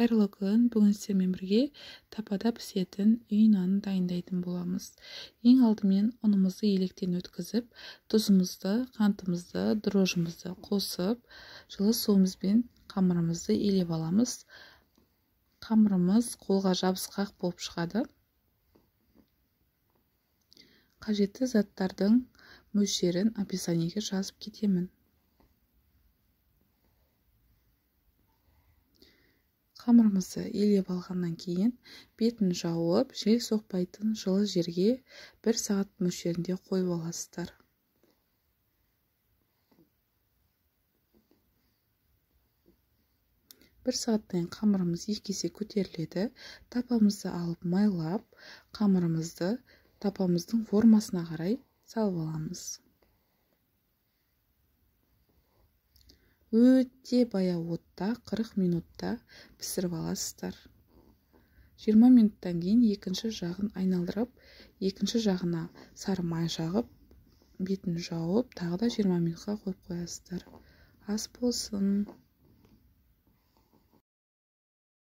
Қайырлы күн, бүгін сіздермен бірге тапада пісетін үй нанын дайындайтын боламыз. Ең алдымен ұнымызды електен өткізіп, тұзымызды, қантымызды, дрожжымызды қосып, жылы суымызбен қамырымызды елеп аламыз. Қамырымыз қолға жабысқақ болып шығады. Қажетті заттардың мөлшерін описаниеге жазып кетемін. Қамырымызды елеп алғаннан кейін бетін жауып, жел соқпайтын жылы жерге 1 сағат мөлшерінде қойып аласыздар. Бір сағаттан қамырымыз 2 есе көтеріледі. Тапамызды алып майлап, қамырымызды тапамыздың формасына қарай салып аламыз. Өте баяу отта 40 минутта пісіріп аласыздар. 20 минуттан кейін екінші жағын айналдырып, екінші жағына сары май жағып, бетін жауып, тағы да 20 минутқа қойып қоясыздар. Ас болсын.